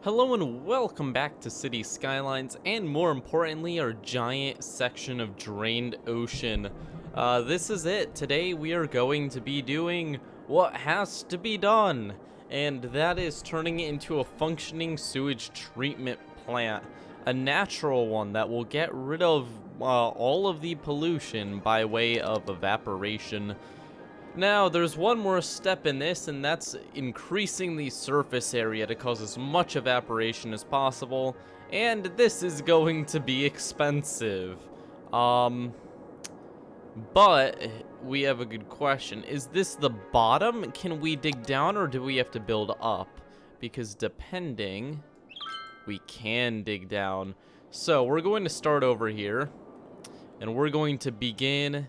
Hello and welcome back to Cities Skylines, and more importantly, our giant section of drained ocean. This is it. Today we are going to be doing what has to be done, and that is turning it into a functioning sewage treatment plant. A natural one that will get rid of all of the pollution by way of evaporation. Now, there's one more step in this, and that's increasing the surface area to cause as much evaporation as possible, and this is going to be expensive. But we have a good question. Is this the bottom? Can we dig down, or do we have to build up? Because depending, we can dig down. So, we're going to start over here, and we're going to begin.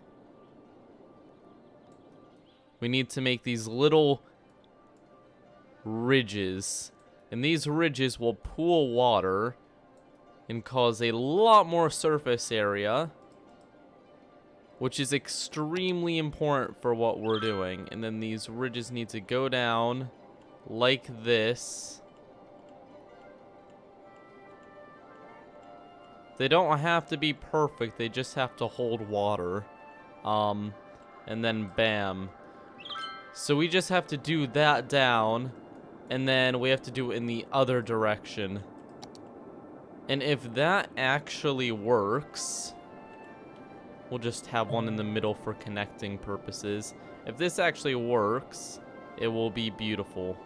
We need to make these little ridges, and these ridges will pool water and cause a lot more surface area, which is extremely important for what we're doing. And then these ridges need to go down like this. They don't have to be perfect, they just have to hold water. And then bam. So we just have to do that down, and then we have to do it in the other direction. And if that actually works, we'll just have one in the middle for connecting purposes. If this actually works, it will be beautiful.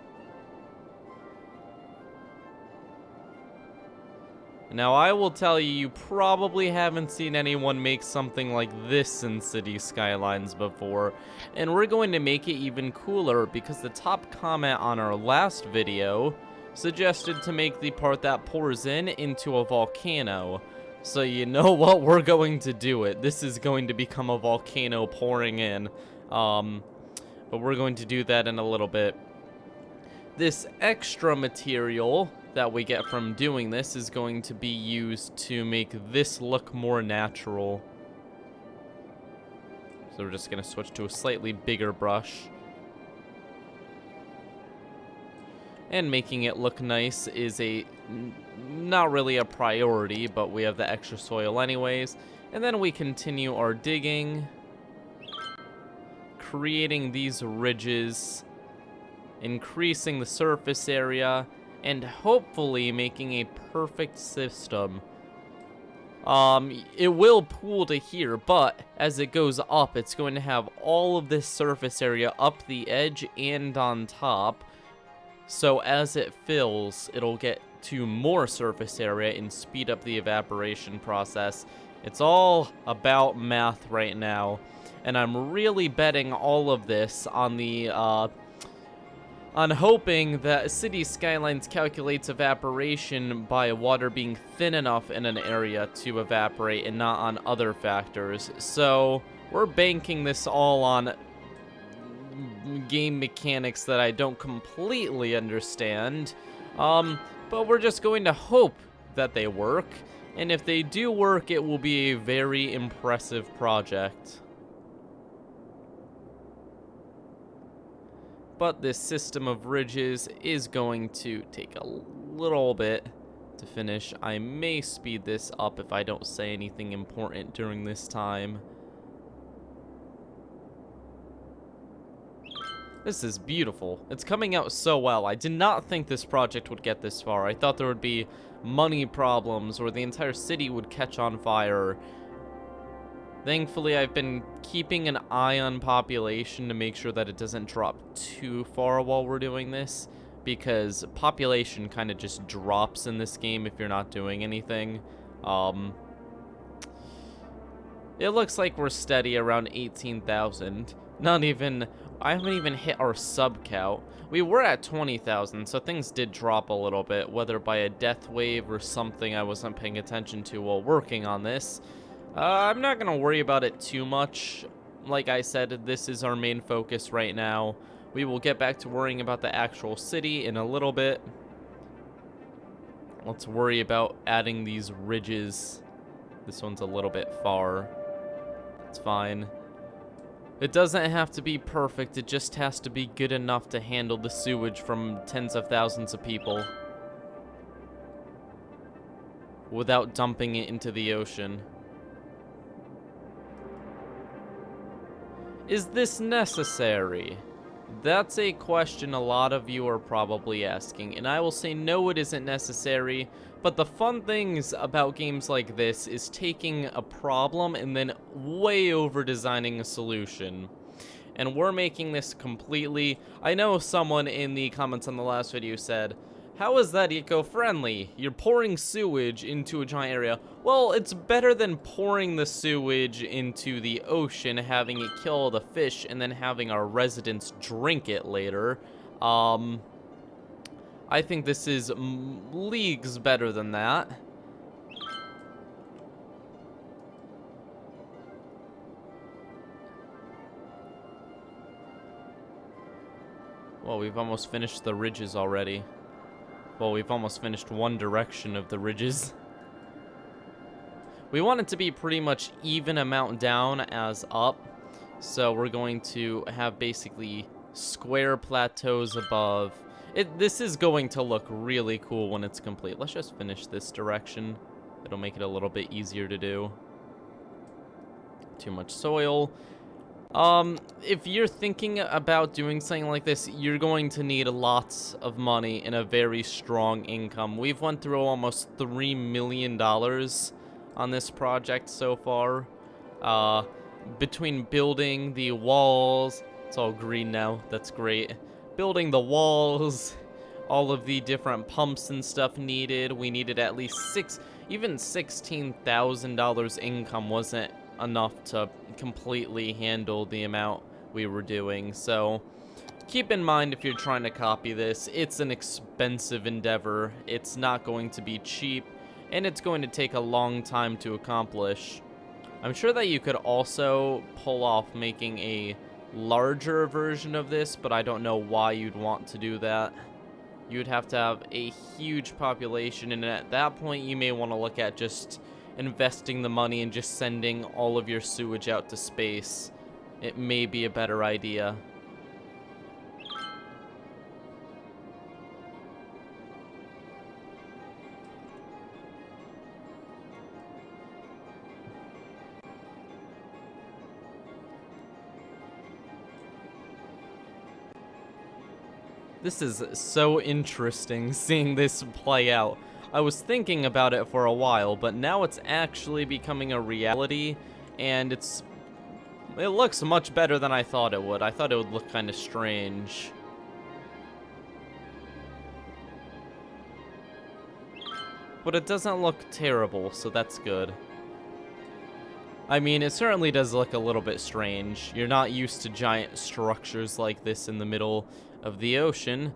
Now, I will tell you, you probably haven't seen anyone make something like this in Cities Skylines before, and we're going to make it even cooler because the top comment on our last video suggested to make the part that pours in into a volcano. So you know what? We're going to do it. This is going to become a volcano pouring in, but we're going to do that in a little bit. This extra material that we get from doing this is going to be used to make this look more natural. So we're just going to switch to a slightly bigger brush. And making it look nice is not really a priority, but we have the extra soil anyways. And then we continue our digging, creating these ridges, increasing the surface area, and hopefully making a perfect system. It will pool to here, but as it goes up, it's going to have all of this surface area up the edge and on top. So as it fills, it'll get to more surface area and speed up the evaporation process. It's all about math right now, and I'm really betting all of this on the on hoping that Cities Skylines calculates evaporation by water being thin enough in an area to evaporate and not on other factors. So we're banking this all on game mechanics that I don't completely understand, but we're just going to hope that they work, and if they do work, it will be a very impressive project. But this system of ridges is going to take a little bit to finish. I may speed this up if I don't say anything important during this time. This is beautiful. It's coming out so well. I did not think this project would get this far. I thought there would be money problems or the entire city would catch on fire. Thankfully, I've been keeping an eye on population to make sure that it doesn't drop too far while we're doing this, because population kind of just drops in this game if you're not doing anything. It looks like we're steady around 18,000. I haven't even hit our sub count. We were at 20,000, so things did drop a little bit, whether by a death wave or something I wasn't paying attention to while working on this. I'm not going to worry about it too much. Like I said, this is our main focus right now. We will get back to worrying about the actual city in a little bit. Let's worry about adding these ridges. This one's a little bit far. It's fine. It doesn't have to be perfect, it just has to be good enough to handle the sewage from tens of thousands of people. without dumping it into the ocean. Is this necessary? That's a question a lot of you are probably asking, and I will say no, it isn't necessary, but the fun things about games like this is taking a problem and then way over designing a solution. And we're making this completely... I know someone in the comments on the last video said, how is that eco-friendly? You're pouring sewage into a giant area. Well, it's better than pouring the sewage into the ocean, having it kill the fish, and then having our residents drink it later. I think this is leagues better than that. Well, we've almost finished the ridges already. Well, we've almost finished one direction of the ridges. We want it to be pretty much even amount down as up. So we're going to have basically square plateaus above. This is going to look really cool when it's complete. Let's just finish this direction. It'll make it a little bit easier to do. Too much soil. If you're thinking about doing something like this, you're going to need lots of money and a very strong income. We've went through almost $3 million on this project so far. Between building the walls, it's all green now, that's great. Building the walls, all of the different pumps and stuff needed, we needed at least even $16,000 income wasn't enough to completely handle the amount we were doing. So keep in mind, if you're trying to copy this, it's an expensive endeavor. It's not going to be cheap, and it's going to take a long time to accomplish. I'm sure that you could also pull off making a larger version of this, but I don't know why you'd want to do that. You'd have to have a huge population, and at that point you may want to look at just investing the money and just sending all of your sewage out to space. It may be a better idea. This is so interesting, seeing this play out. I was thinking about it for a while, but now it's actually becoming a reality, and it looks much better than I thought it would. I thought it would look kind of strange. But it doesn't look terrible, so that's good. I mean, it certainly does look a little bit strange. You're not used to giant structures like this in the middle of the ocean,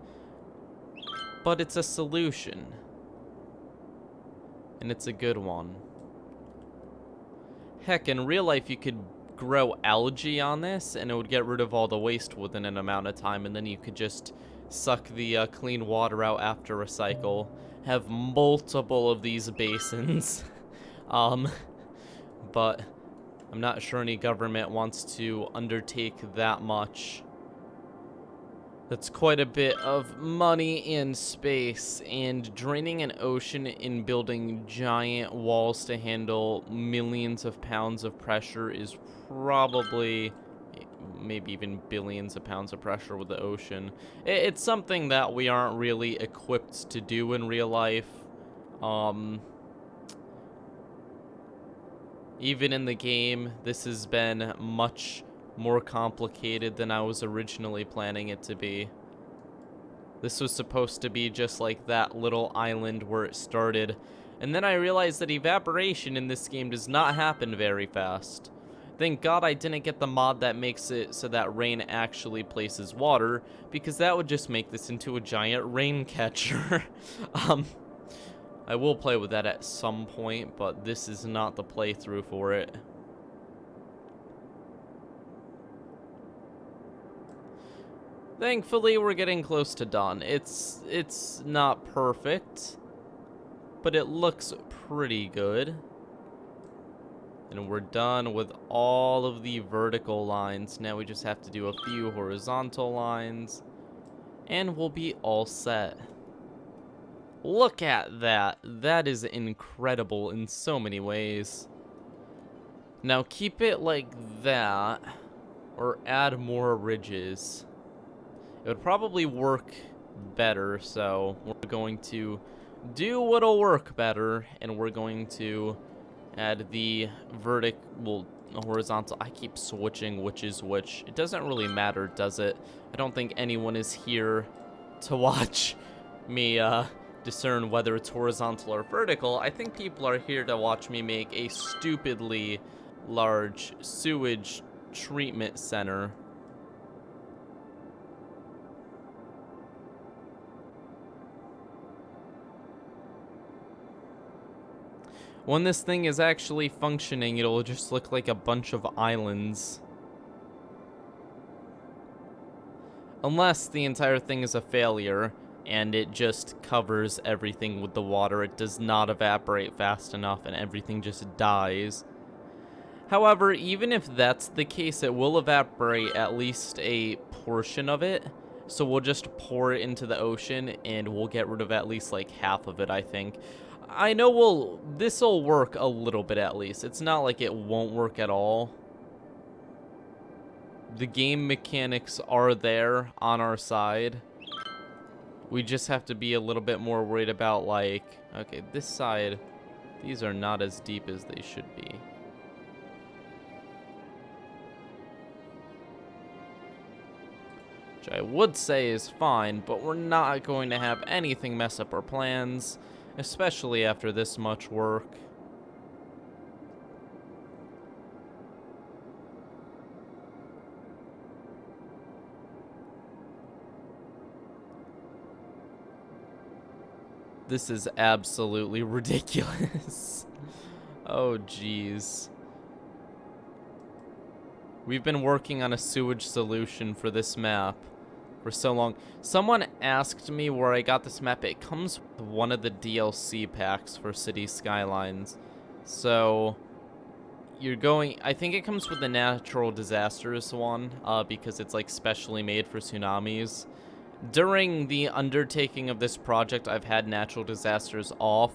but it's a solution. And it's a good one. Heck, in real life you could grow algae on this and it would get rid of all the waste within an amount of time, and then you could just suck the clean water out after recycle. Have multiple of these basins. But I'm not sure any government wants to undertake that much. That's quite a bit of money in space, and draining an ocean and building giant walls to handle millions of pounds of pressure is probably, maybe even billions of pounds of pressure with the ocean. It's something that we aren't really equipped to do in real life. Even in the game, this has been much more complicated than I was originally planning it to be. This was supposed to be just like that little island where it started, and then I realized that evaporation in this game does not happen very fast. Thank God I didn't get the mod that makes it so that rain actually places water, because that would just make this into a giant rain catcher. I will play with that at some point, but this is not the playthrough for it. Thankfully, we're getting close to done. It's not perfect, but it looks pretty good. And we're done with all of the vertical lines. Now we just have to do a few horizontal lines, and we'll be all set. Look at that. That is incredible in so many ways. Now keep it like that, or add more ridges. It would probably work better, so we're going to do what'll work better, and we're going to add the horizontal. I keep switching which is which. It doesn't really matter, does it? I don't think anyone is here to watch me discern whether it's horizontal or vertical. I think people are here to watch me make a stupidly large sewage treatment center. When this thing is actually functioning, it'll just look like a bunch of islands. Unless the entire thing is a failure, and it just covers everything with the water. It does not evaporate fast enough, and everything just dies. However, even if that's the case, it will evaporate at least a portion of it. So we'll just pour it into the ocean, and we'll get rid of at least like half of it, I think. I know this'll work a little bit at least. It's not like it won't work at all. The game mechanics are there on our side. We just have to be a little bit more worried about, like, okay, this side, these are not as deep as they should be. Which I would say is fine, but we're not going to have anything mess up our plans, especially after this much work. This is absolutely ridiculous. Oh, jeez. We've been working on a sewage solution for this map for so long. Someone asked me where I got this map. It comes with one of the DLC packs for Cities Skylines. So I think it comes with the natural disasters one, because it's like specially made for tsunamis. During the undertaking of this project, I've had natural disasters off.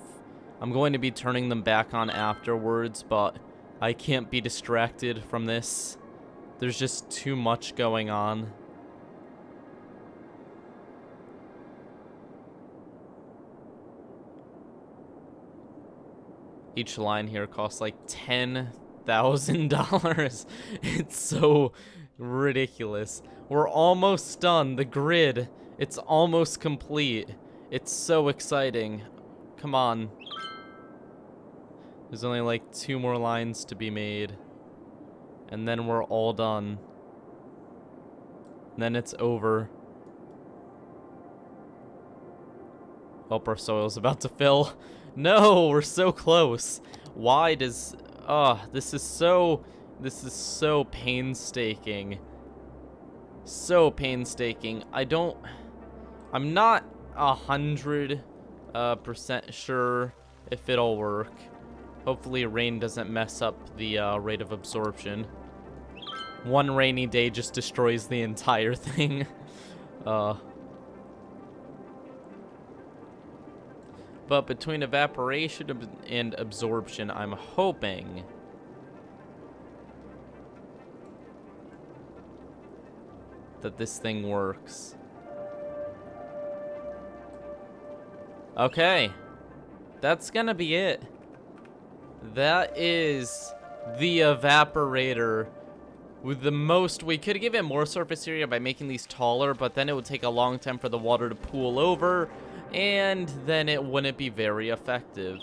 I'm going to be turning them back on afterwards, but I can't be distracted from this. There's just too much going on. Each line here costs like $10,000. It's so ridiculous. We're almost done. The grid, it's almost complete. It's so exciting. Come on. There's only like 2 more lines to be made. And then we're all done. And then it's over. Hope our soil's about to fill. No, we're so close. Why does... this is so painstaking. So painstaking. I'm not 100% sure if it'll work. Hopefully rain doesn't mess up the rate of absorption. One rainy day just destroys the entire thing. But between evaporation and absorption, I'm hoping that this thing works. Okay. That's gonna be it. That is the evaporator with the most. We could give it more surface area by making these taller, but then it would take a long time for the water to pool over, and then it wouldn't be very effective.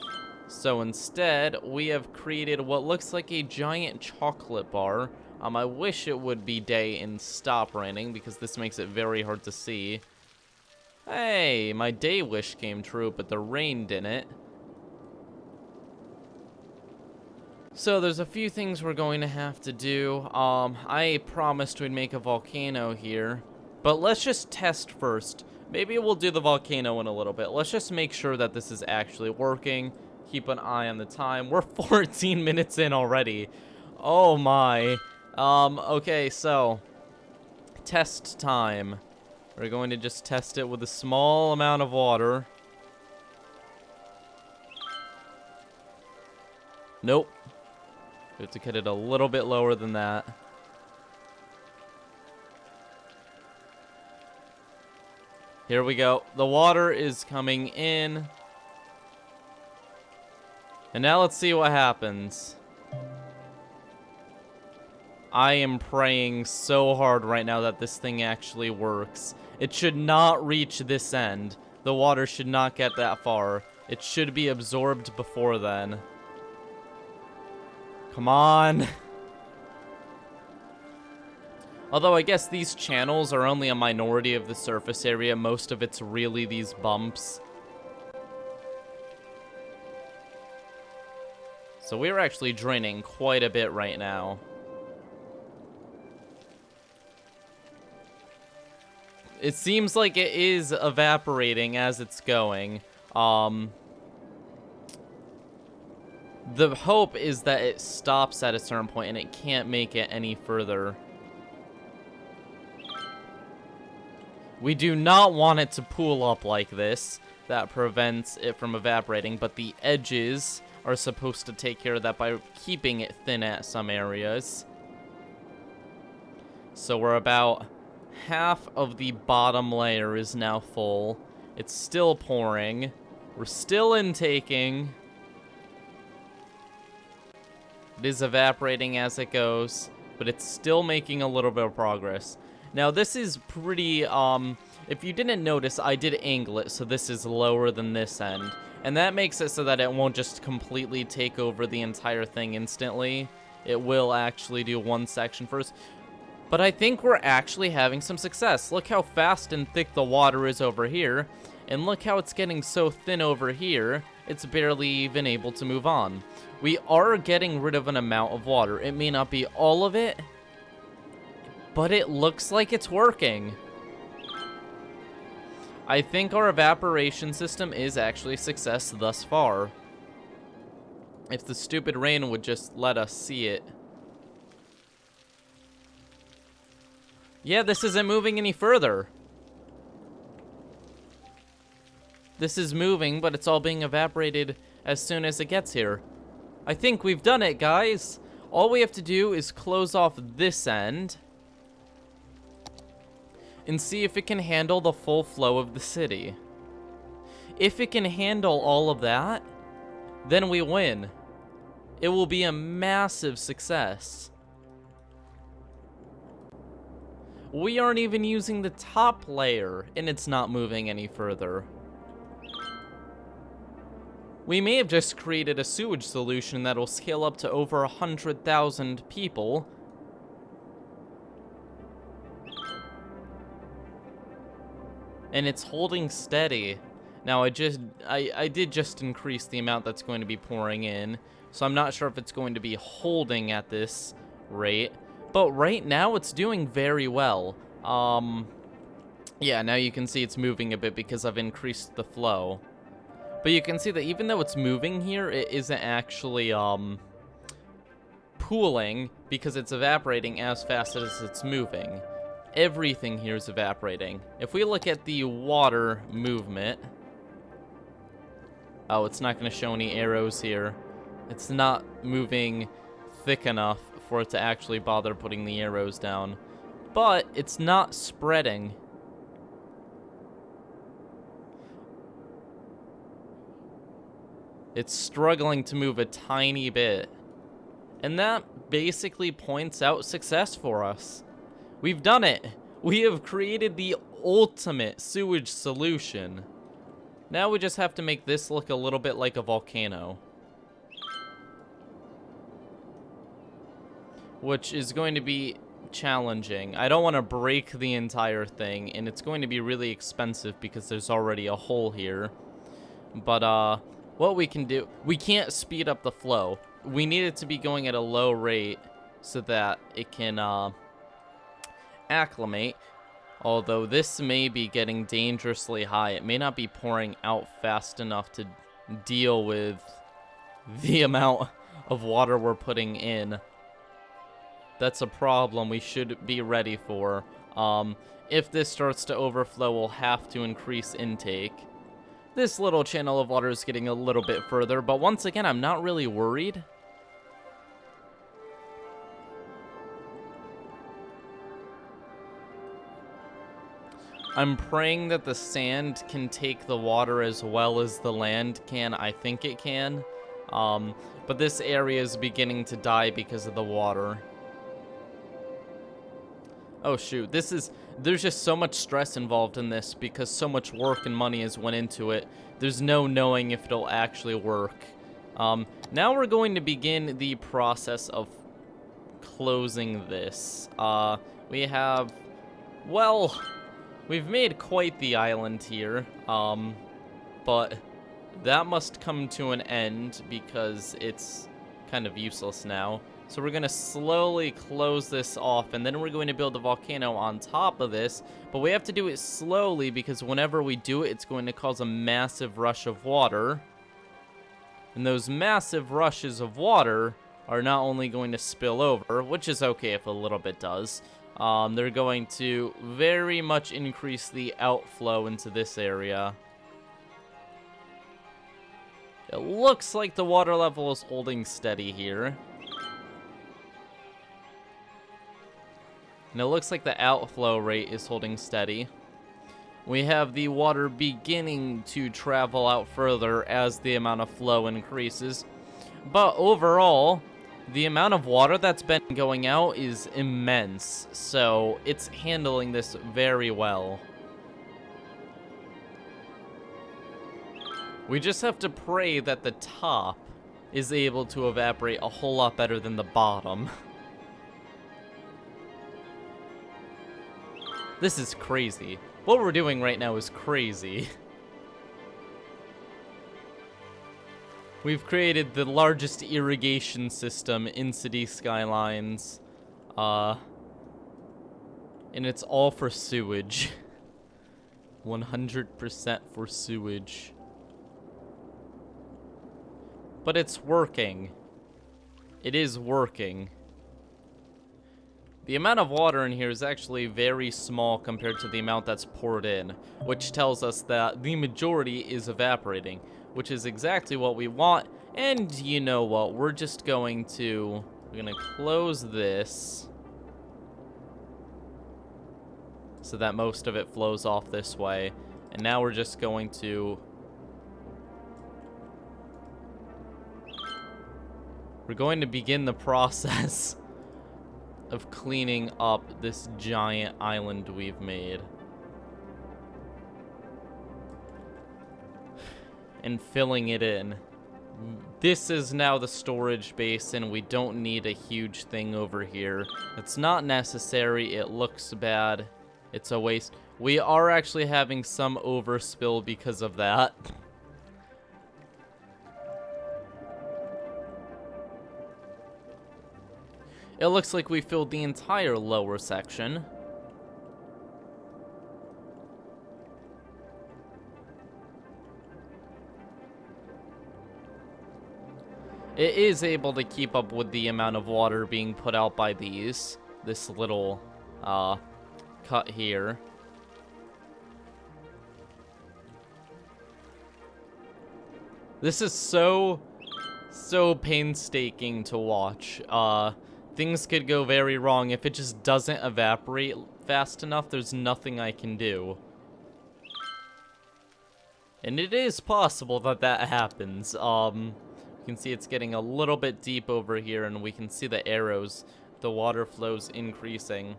So instead, we have created what looks like a giant chocolate bar. I wish it would be day and stop raining, because this makes it very hard to see. Hey, my day wish came true, but the rain didn't. So there's a few things we're going to have to do. I promised we'd make a volcano here, but let's just test first. Maybe we'll do the volcano in a little bit. Let's just make sure that this is actually working. Keep an eye on the time. We're 14 minutes in already. Oh my. Okay, so test time. We're going to just test it with a small amount of water. Nope. We have to cut it a little bit lower than that. Here we go. The water is coming in. And now let's see what happens. I am praying so hard right now that this thing actually works. It should not reach this end. The water should not get that far. It should be absorbed before then. Come on. Although I guess these channels are only a minority of the surface area. Most of it's really these bumps. So we're actually draining quite a bit right now. It seems like it is evaporating as it's going. The hope is that it stops at a certain point and it can't make it any further. We do not want it to pool up like this. That prevents it from evaporating, but the edges are supposed to take care of that by keeping it thin at some areas. So we're about half of the bottom layer is now full. It's still pouring. We're still intaking. It is evaporating as it goes, but it's still making a little bit of progress. Now this is pretty, if you didn't notice, I did angle it, so this is lower than this end. And that makes it so that it won't just completely take over the entire thing instantly. It will actually do one section first. But I think we're actually having some success. Look how fast and thick the water is over here. And look how it's getting so thin over here, it's barely even able to move on. We are getting rid of an amount of water. It may not be all of it, but it looks like it's working. I think our evaporation system is actually a success thus far. If the stupid rain would just let us see it. Yeah, this isn't moving any further. This is moving, but it's all being evaporated as soon as it gets here. I think we've done it, guys. All we have to do is close off this end and see if it can handle the full flow of the city. If it can handle all of that, then we win. It will be a massive success. We aren't even using the top layer, and it's not moving any further. We may have just created a sewage solution that will scale up to over 100,000 people. And it's holding steady. Now, I did just increase the amount that's going to be pouring in, so I'm not sure if it's going to be holding at this rate. But right now, it's doing very well. Yeah, now you can see it's moving a bit because I've increased the flow. But you can see that even though it's moving here, it isn't actually, pooling because it's evaporating as fast as it's moving. Everything here is evaporating. If we look at the water movement... Oh, it's not going to show any arrows here. It's not moving thick enough for it to actually bother putting the arrows down. But it's not spreading. It's struggling to move a tiny bit. And that basically points out success for us. We've done it. We have created the ultimate sewage solution. Now we just have to make this look a little bit like a volcano. Which is going to be challenging. I don't want to break the entire thing, and it's going to be really expensive because there's already a hole here. But, what we can do... We can't speed up the flow. We need it to be going at a low rate so that it can, acclimate. Although this may be getting dangerously high. It may not be pouring out fast enough to deal with the amount of water we're putting in. That's a problem we should be ready for. If this starts to overflow, we'll have to increase intake. This little channel of water is getting a little bit further, but once again, I'm not really worried I'm praying that the sand can take the water as well as the land can. I think it can. But this area is beginning to die because of the water. Oh shoot, there's just so much stress involved in this because so much work and money has went into it. There's no knowing if it'll actually work. Now we're going to begin the process of closing this. We've made quite the island here, but that must come to an end because it's kind of useless now. So we're going to slowly close this off, and then we're going to build a volcano on top of this, but we have to do it slowly because whenever we do it, it's going to cause a massive rush of water. And those massive rushes of water are not only going to spill over, which is okay if a little bit does, they're going to very much increase the outflow into this area. It looks like the water level is holding steady here. And it looks like the outflow rate is holding steady. We have the water beginning to travel out further as the amount of flow increases. But overall, the amount of water that's been going out is immense. So it's handling this very well. We just have to pray that the top is able to evaporate a whole lot better than the bottom. This is crazy. What we're doing right now is crazy. We've created the largest irrigation system in Cities Skylines. And it's all for sewage. 100% for sewage. But it's working. It is working. The amount of water in here is actually very small compared to the amount that's poured in, which tells us that the majority is evaporating, which is exactly what we want. And you know what? We're going to close this so that most of it flows off this way. And now we're just going to begin the process of cleaning up this giant island we've made. And filling it in. This is now the storage basin. We don't need a huge thing over here. It's not necessary. It looks bad. It's a waste. We are actually having some overspill because of that. It looks like we filled the entire lower section. It is able to keep up with the amount of water being put out by this little cut here. This is so painstaking to watch. Things could go very wrong. If it just doesn't evaporate fast enough, there's nothing I can do. And it is possible that that happens. You can see it's getting a little bit deep over here, and we can see the arrows. The water flow's increasing.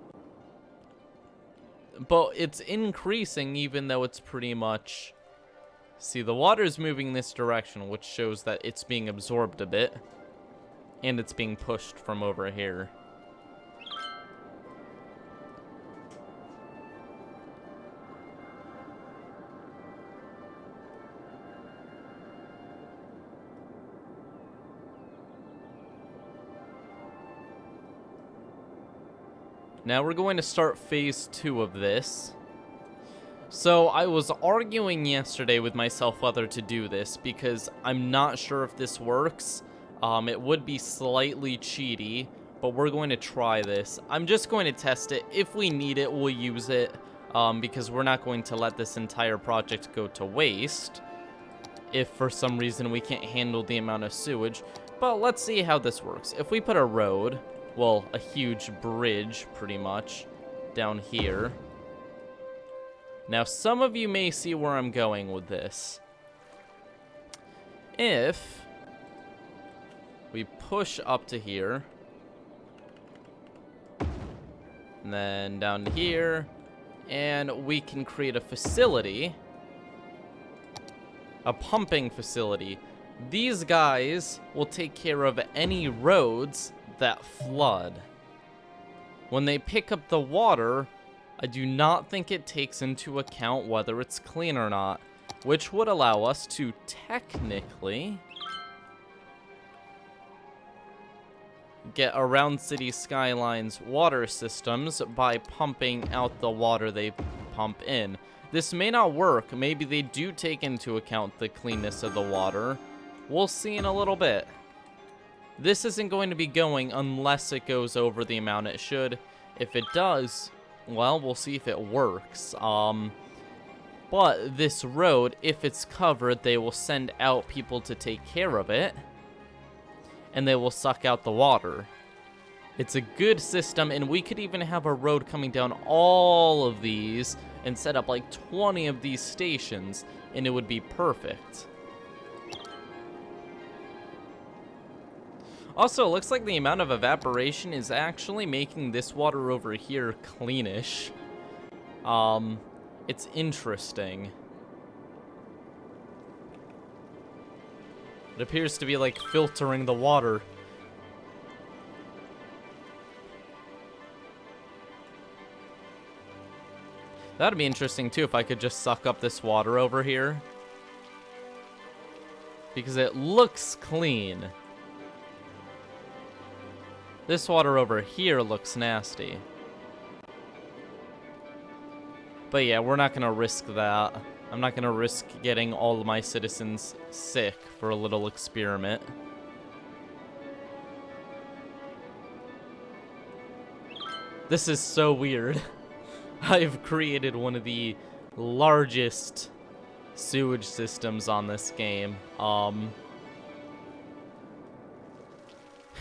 But it's increasing even though it's pretty much... See, the water's moving this direction, which shows that it's being absorbed a bit. And it's being pushed from over here. Now we're going to start phase 2 of this. So I was arguing yesterday with myself whether to do this because I'm not sure if this works. It would be slightly cheaty, but we're going to try this. I'm just going to test it. If we need it, we'll use it, because we're not going to let this entire project go to waste if for some reason we can't handle the amount of sewage. But let's see how this works. If we put a road, well, a huge bridge, pretty much, down here. Now, some of you may see where I'm going with this. If we push up to here, and then down to here, and we can create a facility, a pumping facility. These guys will take care of any roads that flood. When they pick up the water, I do not think it takes into account whether it's clean or not, which would allow us to technically get around Cities Skylines water systems by pumping out the water they pump in. This may not work. Maybe they do take into account the cleanness of the water. We'll see in a little bit. This isn't going to be going unless it goes over the amount it should. If it does, well, we'll see if it works. But this road, if it's covered, they will send out people to take care of it, and they will suck out the water. It's a good system, and we could even have a road coming down all of these and set up like 20 of these stations, and it would be perfect. Also, it looks like the amount of evaporation is actually making this water over here cleanish. It's interesting. It appears to be like filtering the water. That'd be interesting too if I could just suck up this water over here. Because it looks clean. This water over here looks nasty. But yeah, we're not gonna risk that. I'm not gonna risk getting all of my citizens sick for a little experiment. This is so weird. I've created one of the largest sewage systems on this game.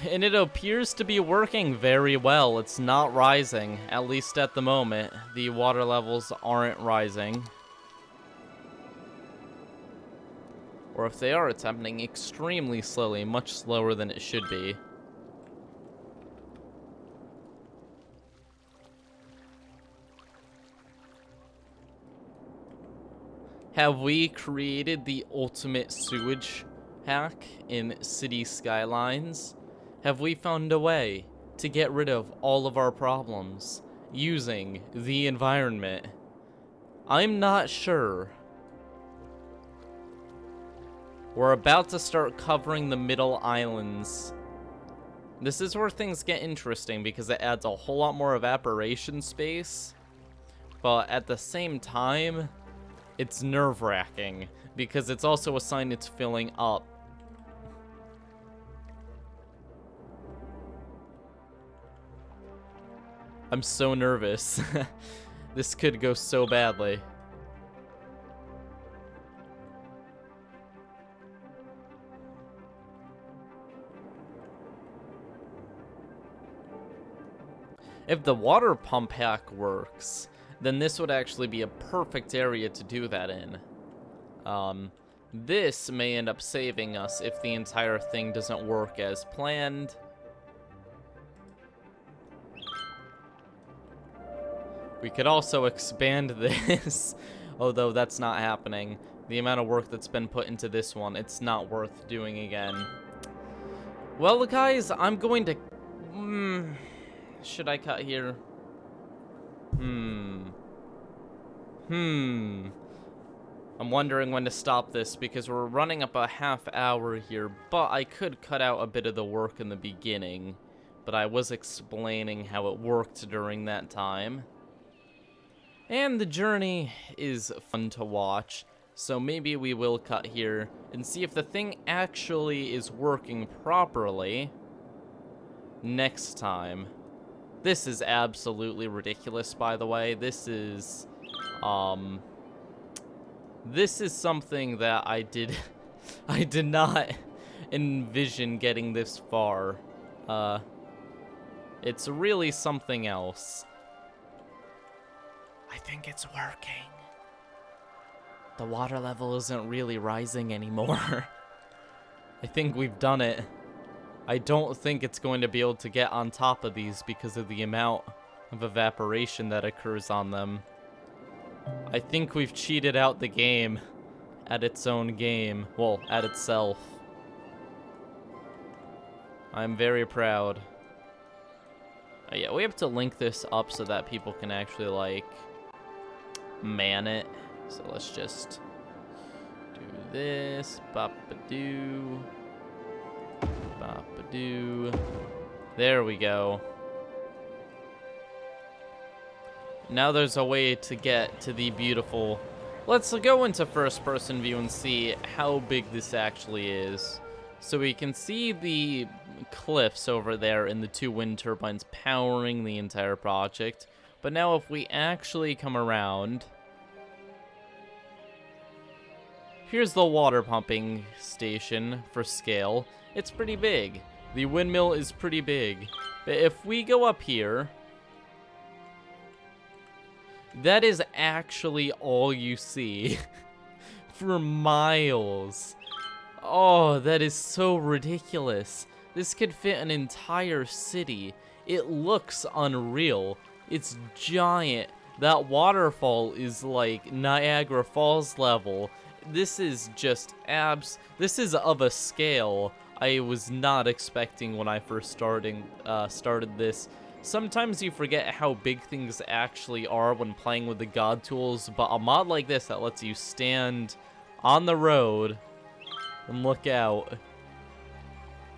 And it appears to be working very well. It's not rising, at least at the moment. The water levels aren't rising. Or if they are, it's happening extremely slowly, much slower than it should be. Have we created the ultimate sewage hack in Cities Skylines? Have we found a way to get rid of all of our problems using the environment? I'm not sure. We're about to start covering the middle islands. This is where things get interesting because it adds a whole lot more evaporation space. But at the same time, it's nerve-wracking because it's also a sign it's filling up. I'm so nervous. This could go so badly. If the water pump hack works, then this would actually be a perfect area to do that in. This may end up saving us if the entire thing doesn't work as planned. We could also expand this, although that's not happening. The amount of work that's been put into this one, it's not worth doing again. Well, guys, I'm going to... should I cut here? I'm wondering when to stop this because we're running up a half hour here, but I could cut out a bit of the work in the beginning, but I was explaining how it worked during that time. And the journey is fun to watch, so maybe we will cut here and see if the thing actually is working properly next time. This is absolutely ridiculous, by the way. This is something that I did not envision getting this far. It's really something else. I think it's working. The water level isn't really rising anymore. I think we've done it. I don't think it's going to be able to get on top of these because of the amount of evaporation that occurs on them. I think we've cheated out the game at its own game. Well, at itself. I'm very proud. Yeah, we have to link this up so that people can actually, like, man it. So let's just do this. Bop-a-doo. Bop-a-doo. There we go. Now there's a way to get to the beautiful... Let's go into first-person view and see how big this actually is. So we can see the cliffs over there and the 2 wind turbines powering the entire project. But now if we actually come around... Here's the water pumping station for scale. It's pretty big. The windmill is pretty big. But if we go up here... That is actually all you see. For miles. Oh, that is so ridiculous. This could fit an entire city. It looks unreal. It's giant. That waterfall is like Niagara Falls level. This is just this is of a scale I was not expecting when I first started this. Sometimes you forget how big things actually are when playing with the God tools, but a mod like this that lets you stand on the road and look out.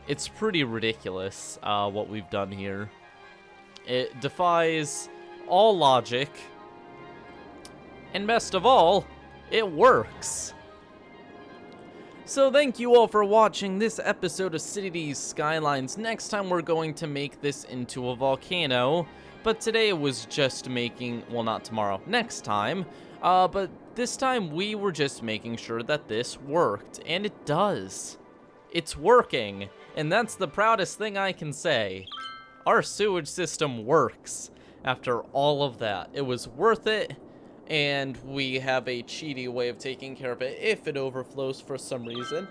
It's pretty ridiculous what we've done here. It defies all logic, and best of all, it works. So thank you all for watching this episode of Cities Skylines. Next time we're going to make this into a volcano, but today it was just making, well, not tomorrow, next time. But this time we were just making sure that this worked, and it does. It's working, and that's the proudest thing I can say. Our sewage system works. After all of that, it was worth it. And we have a cheaty way of taking care of it if it overflows for some reason.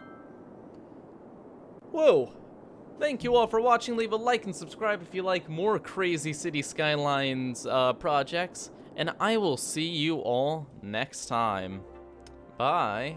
Whoa! Thank you all for watching. Leave a like and subscribe if you like more crazy City Skylines projects. And I will see you all next time. Bye.